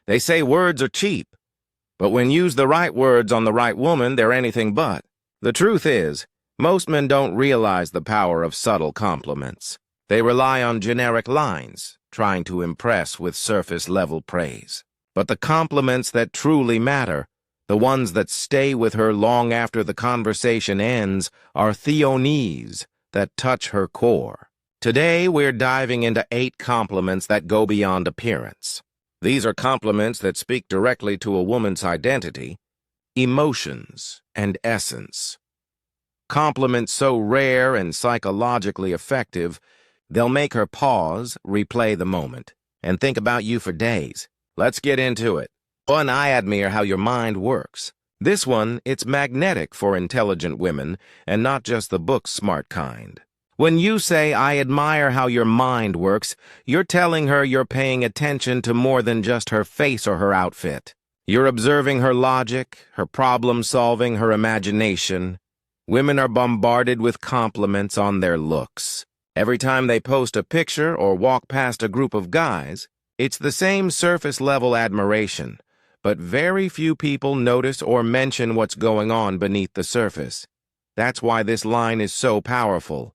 They say words are cheap, but when used the right words on the right woman, they're anything but. The truth is, most men don't realize the power of subtle compliments. They rely on generic lines, trying to impress with surface-level praise. But the compliments that truly matter, the ones that stay with her long after the conversation ends, are theonies that touch her core. Today, we're diving into 8 compliments that go beyond appearance. These are compliments that speak directly to a woman's identity, emotions, and essence. Compliments so rare and psychologically effective, they'll make her pause, replay the moment, and think about you for days. Let's get into it. 1. I admire how your mind works. This one, it's magnetic for intelligent women, and not just the book-smart kind. When you say, I admire how your mind works, you're telling her you're paying attention to more than just her face or her outfit. You're observing her logic, her problem-solving, her imagination. Women are bombarded with compliments on their looks. Every time they post a picture or walk past a group of guys, it's the same surface-level admiration, but very few people notice or mention what's going on beneath the surface. That's why this line is so powerful.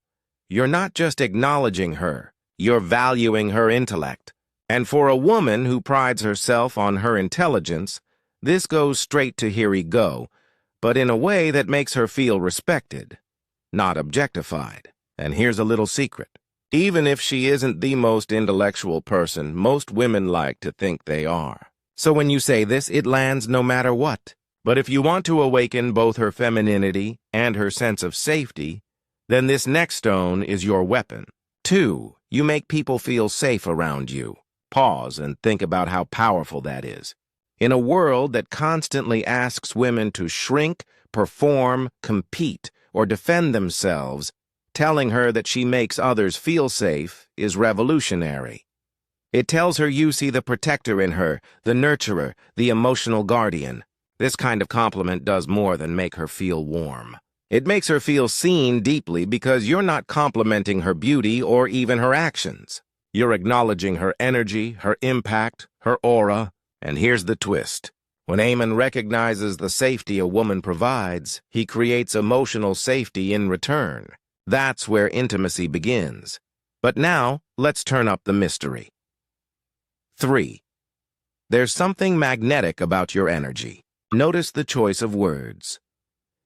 You're not just acknowledging her, you're valuing her intellect. And for a woman who prides herself on her intelligence, this goes straight to here we go, but in a way that makes her feel respected, not objectified. And here's a little secret. Even if she isn't the most intellectual person, most women like to think they are. So when you say this, it lands no matter what. But if you want to awaken both her femininity and her sense of safety, then this next stone is your weapon. 2. You make people feel safe around you. Pause and think about how powerful that is. In a world that constantly asks women to shrink, perform, compete, or defend themselves, telling her that she makes others feel safe is revolutionary. It tells her you see the protector in her, the nurturer, the emotional guardian. This kind of compliment does more than make her feel warm. It makes her feel seen deeply because you're not complimenting her beauty or even her actions. You're acknowledging her energy, her impact, her aura. And here's the twist. When Eamon recognizes the safety a woman provides, he creates emotional safety in return. That's where intimacy begins. But now, let's turn up the mystery. 3. There's something magnetic about your energy. Notice the choice of words.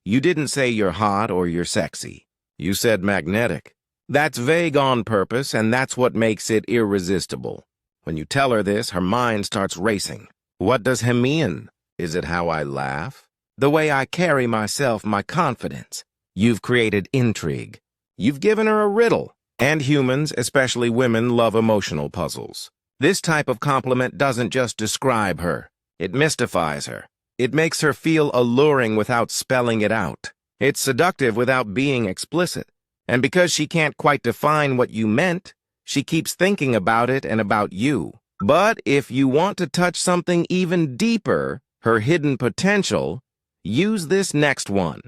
You didn't say you're hot or you're sexy. You said magnetic. That's vague on purpose, and that's what makes it irresistible. When you tell her this, her mind starts racing. What does he mean? Is it how I laugh? The way I carry myself, my confidence? You've created intrigue. You've given her a riddle. And humans, especially women, love emotional puzzles. This type of compliment doesn't just describe her. It mystifies her. It makes her feel alluring without spelling it out. It's seductive without being explicit. And because she can't quite define what you meant, she keeps thinking about it and about you. But if you want to touch something even deeper, her hidden potential, use this next one.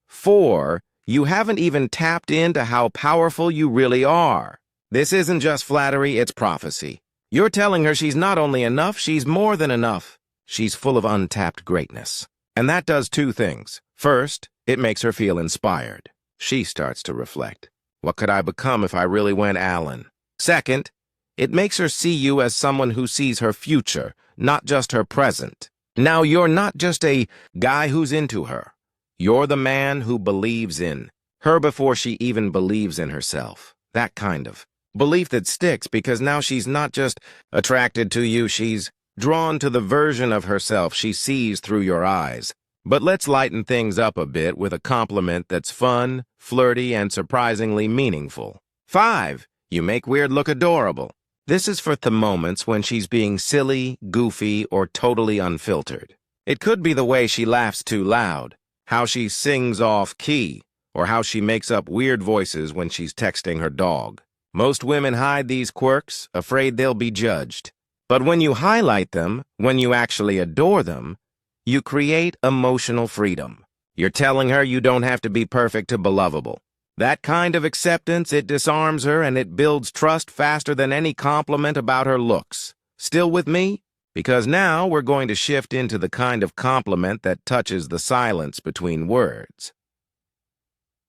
4. You haven't even tapped into how powerful you really are. This isn't just flattery, it's prophecy. You're telling her she's not only enough, she's more than enough. She's full of untapped greatness. And that does 2 things. First, it makes her feel inspired. She starts to reflect. What could I become if I really went Allen? Second, it makes her see you as someone who sees her future, not just her present. Now, you're not just a guy who's into her. You're the man who believes in her before she even believes in herself. That kind of belief that sticks because now she's not just attracted to you, she's drawn to the version of herself she sees through your eyes. But let's lighten things up a bit with a compliment that's fun, flirty, and surprisingly meaningful. 5. You make weird look adorable. This is for the moments when she's being silly, goofy, or totally unfiltered. It could be the way she laughs too loud, how she sings off key, or how she makes up weird voices when she's texting her dog. Most women hide these quirks, afraid they'll be judged. But when you highlight them, when you actually adore them, you create emotional freedom. You're telling her you don't have to be perfect to be lovable. That kind of acceptance, it disarms her and it builds trust faster than any compliment about her looks. Still with me? because now we're going to shift into the kind of compliment that touches the silence between words.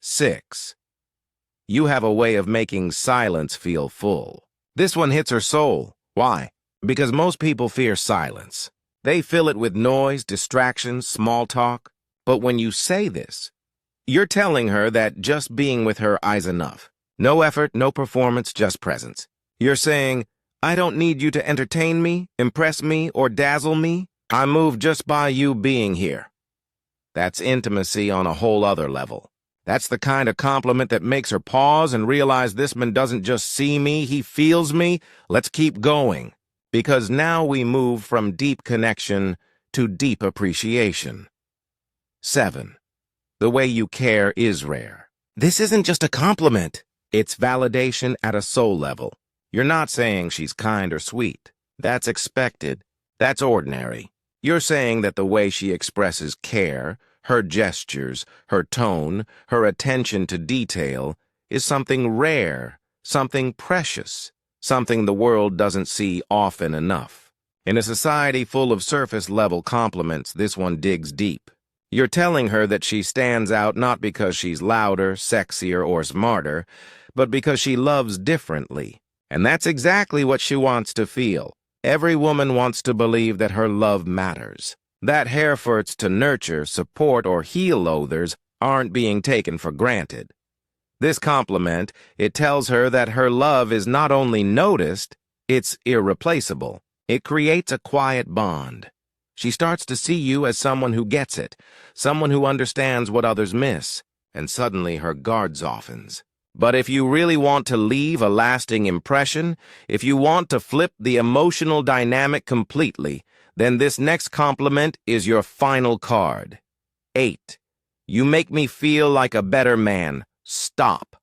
6. You have a way of making silence feel full. This one hits her soul. Why? Because most people fear silence. They fill it with noise, distractions, small talk. But when you say this, you're telling her that just being with her is enough. No effort, no performance, just presence. You're saying, I don't need you to entertain me, impress me, or dazzle me. I move just by you being here. That's intimacy on a whole other level. That's the kind of compliment that makes her pause and realize this man doesn't just see me, he feels me. Let's keep going. Because now we move from deep connection to deep appreciation. 7. The way you care is rare. This isn't just a compliment. It's validation at a soul level. You're not saying she's kind or sweet. That's expected. That's ordinary. You're saying that the way she expresses care, her gestures, her tone, her attention to detail, is something rare, something precious, something the world doesn't see often enough. In a society full of surface-level compliments, this one digs deep. You're telling her that she stands out not because she's louder, sexier, or smarter, but because she loves differently. And that's exactly what she wants to feel. Every woman wants to believe that her love matters, that her efforts to nurture, support, or heal others aren't being taken for granted. This compliment, it tells her that her love is not only noticed, it's irreplaceable. It creates a quiet bond. She starts to see you as someone who gets it, someone who understands what others miss, and suddenly her guard softens. But if you really want to leave a lasting impression, if you want to flip the emotional dynamic completely, then this next compliment is your final card. 8. You make me feel like a better man. Stop.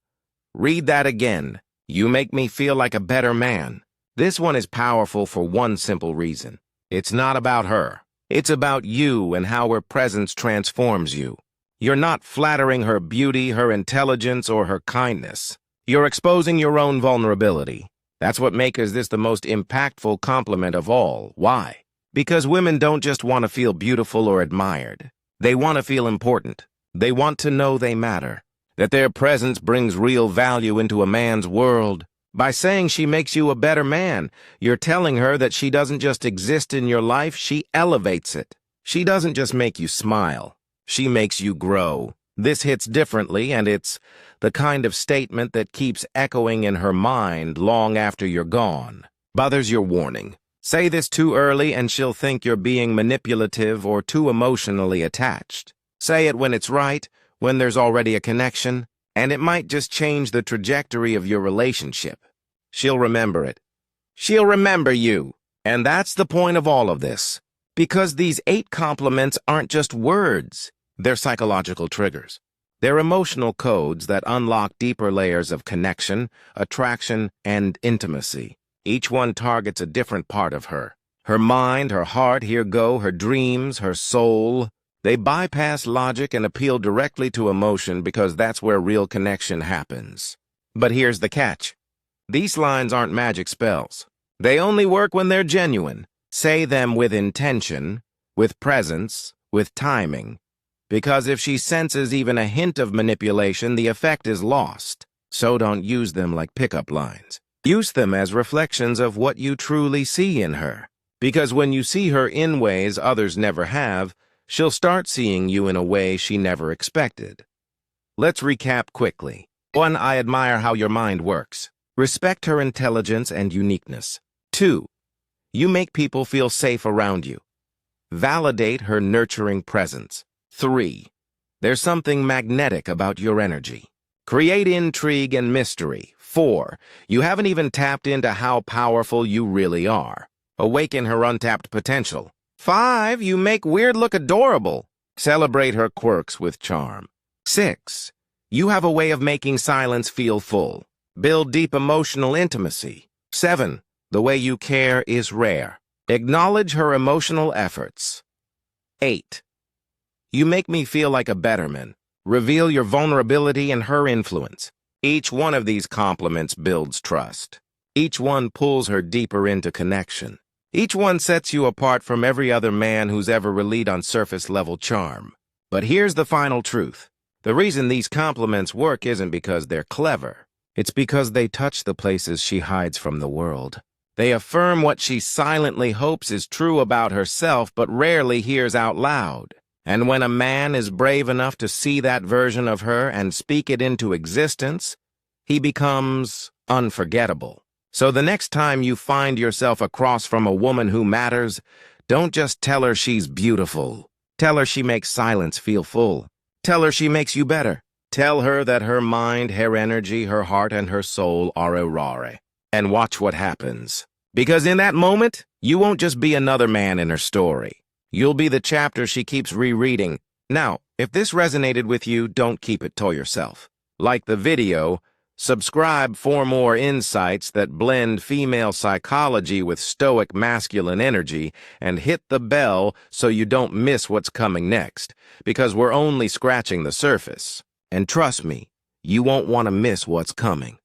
Read that again. You make me feel like a better man. This one is powerful for one simple reason. It's not about her. It's about you and how her presence transforms you. You're not flattering her beauty, her intelligence, or her kindness. You're exposing your own vulnerability. That's what makes this the most impactful compliment of all. Why? Because women don't just want to feel beautiful or admired. They want to feel important. They want to know they matter, that their presence brings real value into a man's world. By saying she makes you a better man, you're telling her that she doesn't just exist in your life, she elevates it. She doesn't just make you smile. She makes you grow. This hits differently, and it's the kind of statement that keeps echoing in her mind long after you're gone. But there's your warning. Say this too early and she'll think you're being manipulative or too emotionally attached. Say it when it's right, when there's already a connection, and it might just change the trajectory of your relationship. She'll remember it. She'll remember you. And that's the point of all of this. Because these 8 compliments aren't just words. They're psychological triggers. They're emotional codes that unlock deeper layers of connection, attraction, and intimacy. Each one targets a different part of her. Her mind, her heart, here go, her dreams, her soul. They bypass logic and appeal directly to emotion because that's where real connection happens. But here's the catch. These lines aren't magic spells. They only work when they're genuine. Say them with intention, with presence, with timing. Because if she senses even a hint of manipulation, the effect is lost. So don't use them like pickup lines. Use them as reflections of what you truly see in her. Because when you see her in ways others never have, she'll start seeing you in a way she never expected. Let's recap quickly. 1. I admire how your mind works. Respect her intelligence and uniqueness. 2. You make people feel safe around you. Validate her nurturing presence. 3. There's something magnetic about your energy. Create intrigue and mystery. 4. You haven't even tapped into how powerful you really are. Awaken her untapped potential. 5. You make weird look adorable. Celebrate her quirks with charm. 6. You have a way of making silence feel full. Build deep emotional intimacy. 7. The way you care is rare. Acknowledge her emotional efforts. 8. You make me feel like a better man. Reveal your vulnerability and her influence. Each one of these compliments builds trust. Each one pulls her deeper into connection. Each one sets you apart from every other man who's ever relied on surface-level charm. But here's the final truth. The reason these compliments work isn't because they're clever. It's because they touch the places she hides from the world. They affirm what she silently hopes is true about herself but rarely hears out loud. And when a man is brave enough to see that version of her and speak it into existence, he becomes unforgettable. So the next time you find yourself across from a woman who matters, don't just tell her she's beautiful. Tell her she makes silence feel full. Tell her she makes you better. Tell her that her mind, her energy, her heart, and her soul are a rare. And watch what happens. Because in that moment, you won't just be another man in her story. You'll be the chapter she keeps rereading. Now, if this resonated with you, don't keep it to yourself. Like the video, subscribe for more insights that blend female psychology with stoic masculine energy, and hit the bell so you don't miss what's coming next, because we're only scratching the surface. And trust me, you won't want to miss what's coming.